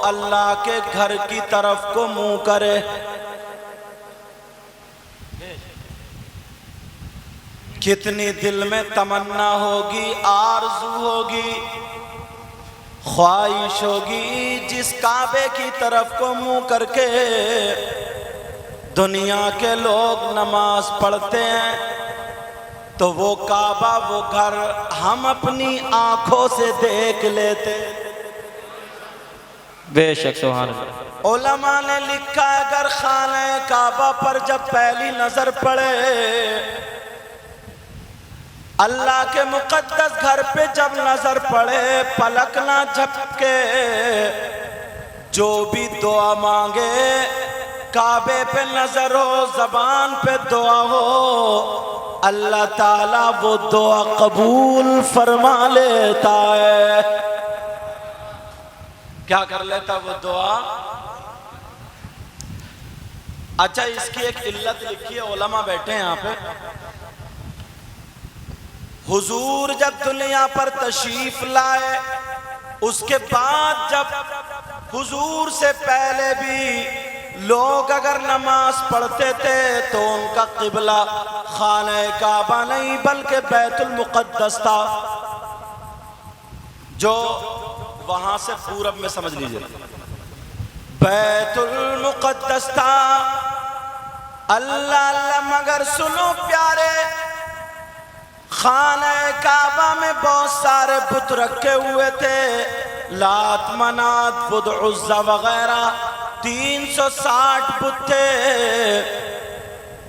اللہ کے گھر کی طرف کو منہ کرے۔ کتنی دل میں تمنا ہوگی، آرزو ہوگی، خواہش ہوگی، جس کعبے کی طرف کو منہ کر کے دنیا کے لوگ نماز پڑھتے ہیں تو وہ کعبہ، وہ گھر ہم اپنی آنکھوں سے دیکھ لیتے۔ بے شک سبحان اللہ۔ علماء نے لکھا ہے اگر خانہ کعبہ پر جب پہلی نظر پڑے، اللہ کے مقدس گھر پہ جب نظر پڑے، پلک نہ جھپکے، جو بھی دعا مانگے، کعبے پہ نظر ہو، زبان پہ دعا ہو، اللہ تعالیٰ وہ دعا قبول فرما لیتا ہے۔ کیا کر لیتا وہ دعا؟ اچھا، اس کی ایک علت لکھی ہے، علماء بیٹھے ہیں یہاں پہ۔ حضور جب دنیا پر تشریف لائے، اس کے بعد جب حضور سے پہلے بھی لوگ اگر نماز پڑھتے تھے تو ان کا قبلہ خانہ کعبہ نہیں بلکہ بیت المقدس تھا، جو وہاں سے پورب میں سمجھ لیجئے بیت المقدس تھا۔ اللہ اللہ، مگر سنو پیارے، خانہ کعبہ میں بہت سارے بت رکھے ہوئے تھے، لات منات بدع عزا وغیرہ، 360 بت تھے۔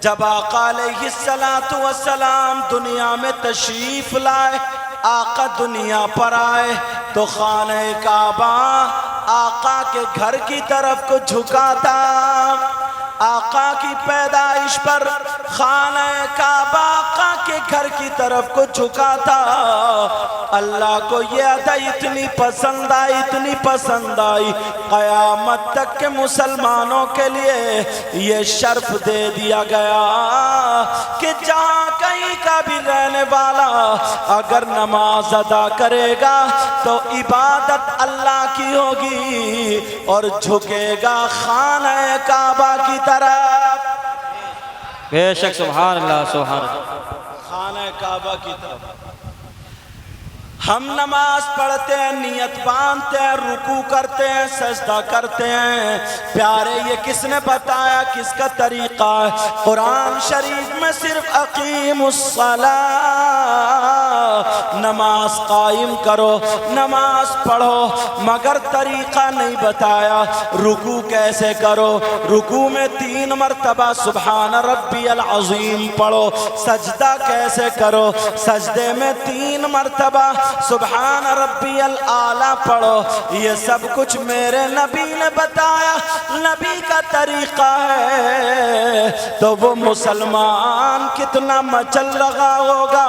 جب آقا علیہ السلام دنیا میں تشریف لائے، آقا دنیا پر آئے تو خانہ کعبہ آقا کے گھر کی طرف کو جھکا تھا۔ آقا کی پیدائش پر خانہ کعبہ آقا کے گھر کی طرف کو جھکا تھا۔ اللہ کو یہ ادا اتنی پسند آئی، اتنی پسند آئی، قیامت تک کے مسلمانوں کے لیے یہ شرف دے دیا گیا کہ جہاں کہیں کا بھی رہنے والا اگر نماز ادا کرے گا تو عبادت اللہ کی ہوگی اور جھکے گا خانہ کعبہ کی طرف۔ بے شک سبحان اللہ سبحان اللہ۔ خانہ کعبہ کی طرف ہم نماز پڑھتے ہیں، نیت باندھتے ہیں، رکوع کرتے ہیں، سجدہ کرتے ہیں۔ پیارے، یہ کس نے بتایا؟ کس کا طریقہ ہے؟ قرآن شریف میں صرف اقیم الصلاۃ، نماز قائم کرو، نماز پڑھو، مگر طریقہ نہیں بتایا۔ رکوع کیسے کرو؟ رکوع میں 3 مرتبہ سبحان ربی العظیم پڑھو۔ سجدہ کیسے کرو؟ سجدے میں 3 مرتبہ سبحان ربی الاعلیٰ پڑھو۔ یہ سب کچھ میرے نبی نے بتایا، نبی کا طریقہ ہے، تو وہ مسلمان کتنا مچل رہا ہوگا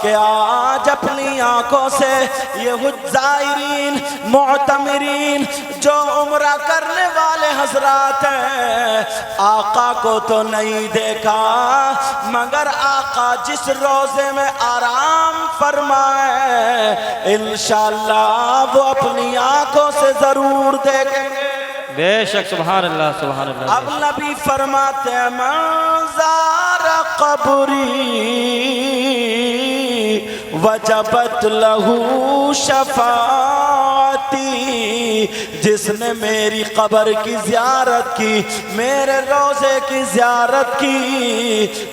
کہ آج اپنی آنکھوں سے یہ زائرین، معتمرین، جو عمرہ کرنے والے حضرات ہیں، آقا کو تو نہیں دیکھا، مگر آقا جس روزے میں آرام فرمائے انشاءاللہ وہ اپنی آنکھوں سے ضرور دیکھیں گے۔ بے شک سبحان اللہ سبحان اللہ۔ اب نبی فرماتے ہیں منظر قبری وجبت لہو شفاعتی، جس نے میری قبر کی زیارت کی، میرے روزے کی زیارت کی،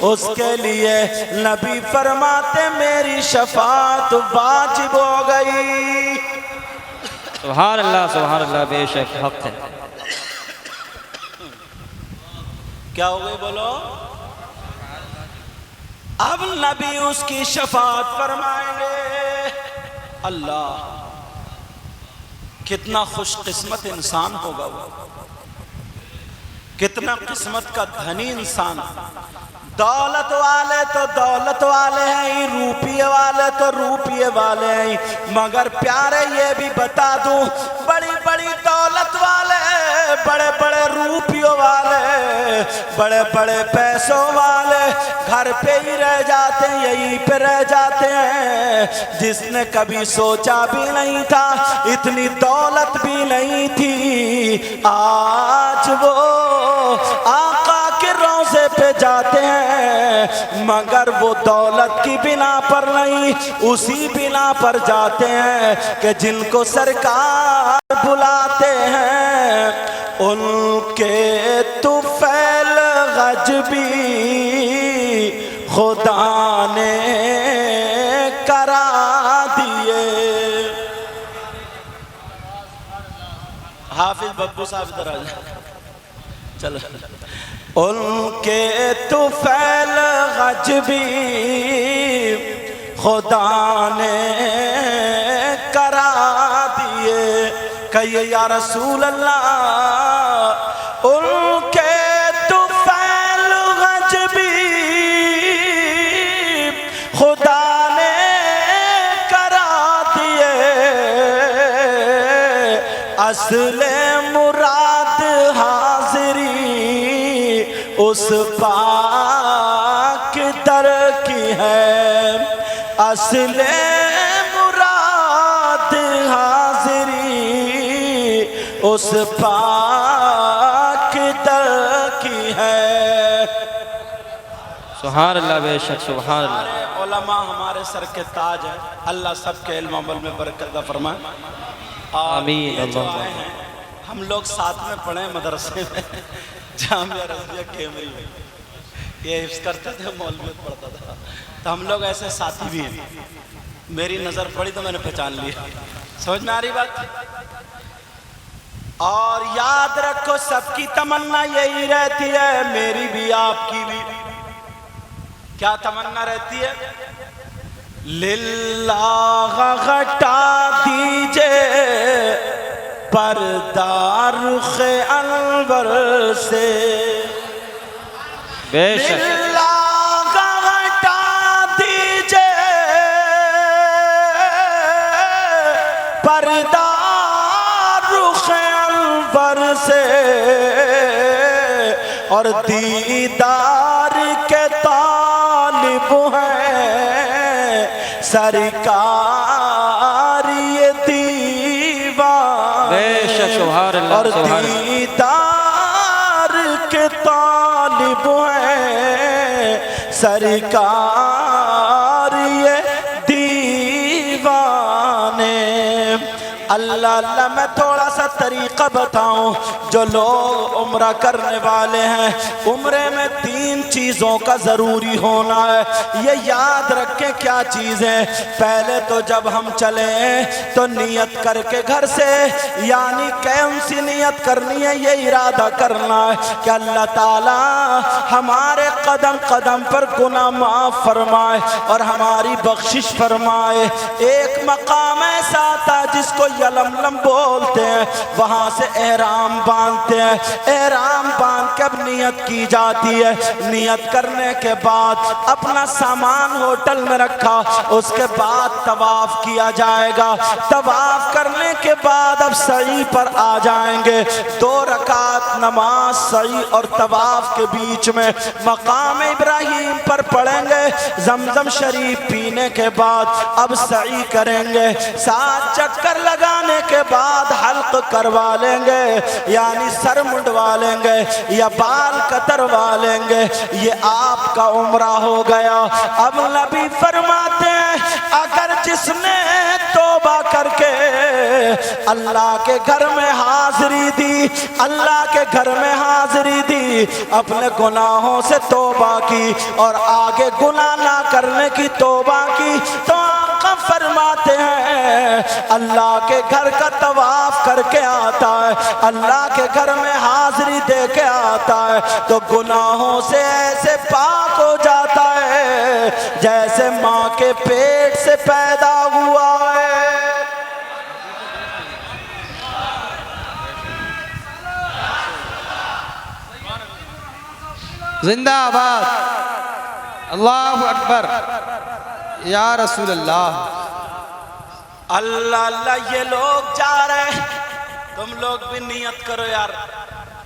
اس کے لیے نبی فرماتے میری شفاعت واجب ہو گئی۔ سبحان اللہ سبحان اللہ۔ بے شک حق ہے۔ کیا ہو گئی بولو؟ اب نبی اس کی شفاعت فرمائیں گے۔ اللہ، کتنا خوش قسمت انسان ہوگا وہ، کتنا قسمت کا دھنی انسان۔ دولت والے تو دولت والے ہیں، روپیے والے تو روپیے والے ہیں، مگر پیارے یہ بھی بتا دوں، بڑی بڑی دولت والے، بڑے بڑے روپیوں والے، بڑے بڑے پیسوں والے گھر پہ ہی رہ جاتے ہیں، یہیں پہ رہ جاتے ہیں۔ جس نے کبھی سوچا بھی نہیں تھا، اتنی دولت بھی نہیں تھی، آج وہ آقا کے روضے پہ جاتے ہیں، مگر وہ دولت کی بنا پر نہیں، اسی بنا پر جاتے ہیں کہ جن کو سرکار بلاتے ہیں ان کے طفیل غجبی خدا نے کرا دیے۔ حافظ ببو صاحب ادھر آ جائیں، چلو۔ ان کے طفیل غجبی خدا نے کرا دیے، کہیے یا رسول اللہ، ان کے طفیل غجبی خدا نے کرا دیے، اصل مراد حاضری اس پاک در کی ہے، اصل مراد حاضری اس پاک در کی ہے۔ سبحان اللہ، بے شک سبحان اللہ۔ ہمارے علماء ہمارے سر کے تاج ہیں، اللہ سب کے علم عمل میں برکت عطا فرمائے، آمین۔ یہ جو آئے ہیں ہم لوگ ساتھ میں پڑھے مدرسے میں، جامعہ رضویہ کیمری میں، یہ حفظ کرتے تھے، مولویت پڑھتا تھا، تو ہم لوگ ایسے ساتھی بھی ہیں۔ میری نظر پڑی تو میں نے پہچان لیا، سمجھ میں آ رہی بات؟ اور یاد رکھو سب کی تمنا یہی رہتی ہے، میری بھی آپ کی بھی۔ کیا تمنا رہتی ہے؟ للہ غٹا دیجئے پردہ رخ انور سے، بے شک للہ غٹا دیجئے پردہ رخ انور سے، اور دیدار کے طالب ہیں سرکار یہ دیوان، بے شک سبحان اللہ، اور سبحان اللہ۔ دیدار کے طالب ہیں سرکار یہ دیوانے۔ اللہ اللہ، میں تھوڑا سا طریقہ بتاؤں، جو لوگ عمرہ کرنے والے ہیں، عمرے میں 3 چیزوں کا ضروری ہونا ہے، یہ یاد رکھیں کیا چیزیں۔ پہلے تو جب ہم چلیں تو نیت کر کے گھر سے، یعنی کون سی نیت کرنی ہے؟ یہ ارادہ کرنا ہے کہ اللہ تعالیٰ ہمارے قدم قدم پر گناہ معاف فرمائے اور ہماری بخشش فرمائے۔ ایک مقام ایسا تھا جس کو یلملم بولتے ہیں، وہاں سے احرام باندھتے ہیں، احرام باندھ کے اب نیت کی جاتی ہے۔ نیت کرنے کے بعد اپنا سامان ہوٹل میں رکھا، اس کے بعد طواف کیا جائے گا۔ طواف کرنے کے بعد اب سعی پر آ جائیں گے، 2 رکعت نماز سعی اور طواف کے بیچ میں مقام ابراہیم پر پڑھیں گے، زمزم شریف پینے کے بعد اب سعی کریں گے، 7 چکر لگانے کے بعد حلق کروا لیں گے، یعنی سر منڈوا لیں گے یا بال کتروا لیں گے، یہ آپ کا عمرہ ہو گیا۔ اب نبی فرماتے ہیں اگر جس نے توبہ کر کے اللہ کے گھر میں حاضری دی، اللہ کے گھر میں حاضری دی، اپنے گناہوں سے توبہ کی اور آگے گناہ نہ کرنے کی توبہ کی، تو آقا فرماتے ہیں اللہ کے گھر کا طواف کر کے آتا ہے، اللہ کے گھر میں حاضری دے کے آتا ہے، تو گناہوں سے ایسے پاک ہو جاتا ہے جیسے ماں کے پیٹ سے پیدا ہوا ہے۔ زندہ آباد، اللہ اکبر، یا رسول اللہ۔ اللہ اللہ، یہ لوگ جا رہے ہیں، تم لوگ بھی نیت کرو یار،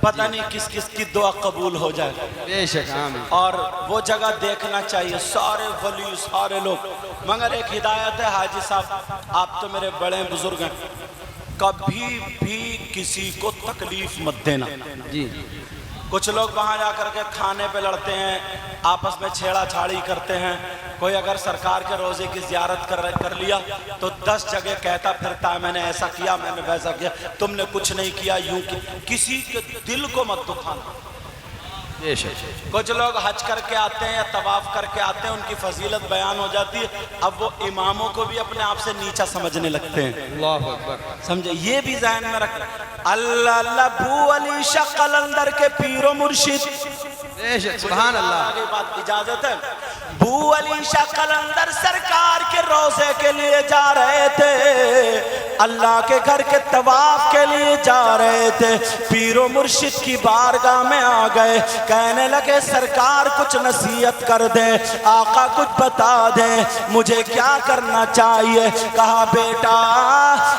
پتہ نہیں کس کس کی دعا قبول ہو جائے. بے شک آمین. اور وہ جگہ دیکھنا چاہیے سارے ولی سارے لوگ. مگر ایک ہدایت ہے حاجی صاحب، آپ تو میرے بڑے بزرگ ہیں، کبھی بھی کسی کو تکلیف مت دینا. جی کچھ لوگ وہاں جا کر کے کھانے پہ لڑتے ہیں، آپس میں چھیڑا چھاڑی کرتے ہیں. کوئی اگر سرکار کے روزے کی زیارت کر لیا تو 10 جگہ کہتا پھرتا ہے میں نے ایسا کیا، میں نے ویسا کیا، تم نے کچھ نہیں کیا، یوں کی. کسی کے دل کو مت دکھانا. بے شک. کچھ لوگ حج کر کے آتے ہیں یا طواف کر کے آتے ہیں، ان کی فضیلت بیان ہو جاتی ہے، اب وہ اماموں کو بھی اپنے آپ سے نیچا سمجھنے لگتے ہیں. اللہ اکبر. سمجھے، یہ بھی ذہن میں رکھ. اللہ اللہ بو علی شاہ قلندر کے پیر و مرشد. بے شک سبحان اللہ. آگے بات اجازت ہے. بو علی شاہ قلندر سرکار کے روزے کے لیے جا رہے تھے، اللہ کے گھر کے طواف کے لیے جا رہے تھے. پیر و مرشد کی بارگاہ میں آ گئے، کہنے لگے سرکار کچھ نصیحت کر دیں، آقا کچھ بتا دیں، مجھے کیا کرنا چاہیے. کہا بیٹا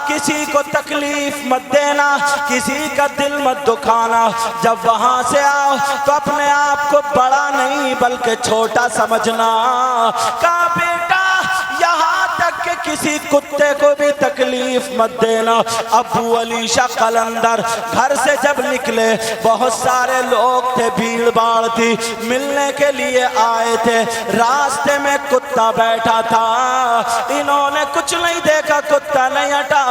کسی کو تکلیف مت دینا، کسی کا دل مت دکھانا. جب وہاں سے آؤ تو اپنے آپ کو بڑا نہیں بلکہ چھوٹا سمجھنا. کہا بیٹا یہاں تک کہ کسی کتے کو بھی تکلیف مت دینا. ابو علی شاہ قلندر گھر سے جب نکلے بہت سارے لوگ تھے، بھیڑ بھاڑ تھی، ملنے کے لیے آئے تھے. راستے میں کتا بیٹھا تھا، انہوں نے کچھ نہیں دیکھا، کتا نہیں ہٹا،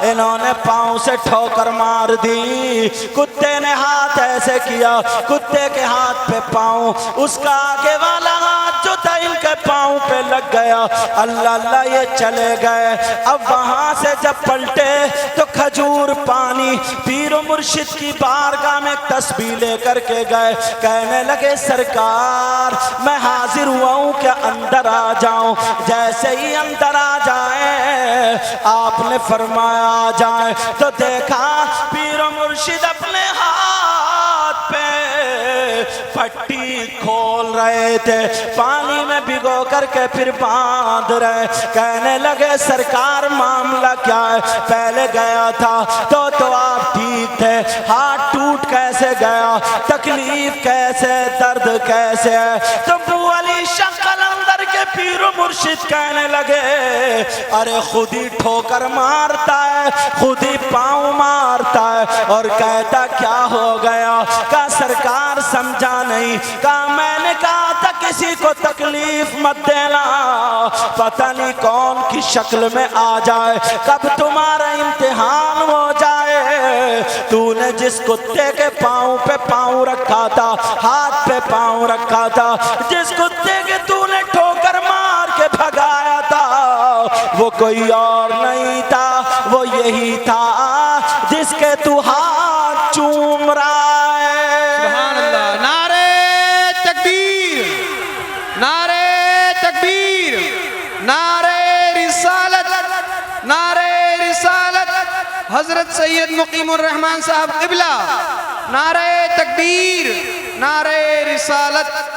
انہوں نے پاؤں سے ٹھوکر مار دی. کتے نے ہاتھ ایسے کیا، کتے کے ہاتھ پہ پاؤں، اس کا آگے والا ہاتھ جو تھا ان کے پاؤں پہ لگ گیا. اللہ اللہ یہ چلے گئے. اب وہاں سے جب پلٹے تو کھجور پانی پیر و مرشد کی بارگاہ میں تسبیح لے کر کے گئے. کہنے لگے سرکار میں حاضر ہوا ہوں کہ اندر آ جاؤں. جیسے ہی اندر آ جائیں آپ نے فرمایا آ جائیں، تو دیکھا پیر و مرشد اپنے ہاتھ پہ پٹی کھول رہے تھے، پانی میں بھگو کر کے پھر باندھ رہے. کہنے لگے سرکار معاملہ کیا ہے؟ پہلے گیا تھا تو آپ ٹھیک تھے، ہاتھ ٹوٹ کیسے گیا، تکلیف کیسے، درد کیسے ہے؟ تو ابو علی شاہ قلندر کے پیر و مرشد کہنے لگے ارے خود ہی ٹھوکر مارتا ہے، خود ہی پاؤں مارتا ہے اور کہتا کیا ہو گیا؟ کہا سرکار سمجھا نہیں. کہا میں نے کہا تھا کسی کو تکلیف مت دینا، پتہ نہیں کون کی شکل میں آ جائے، کب تمہارا امتحان ہو جائے. تو نے جس کتے کے پاؤں پہ پاؤں رکھا تھا، ہاتھ پہ پاؤں رکھا تھا، جس کتے کے تو نے ٹھوکر مار کے بھگایا تھا، وہ کوئی اور نہیں تھا، وہ یہی تھا جس کے تو ہاتھ چوم رہا ہے. سبحان اللہ. نعرہ تکبیر، نعرہ تکبیر، نعرہ رسالت، نعرہ رسالت حضرت سید مقیم الرحمن صاحب قبلہ. نعرہ تکبیر، نعرہ رسالت.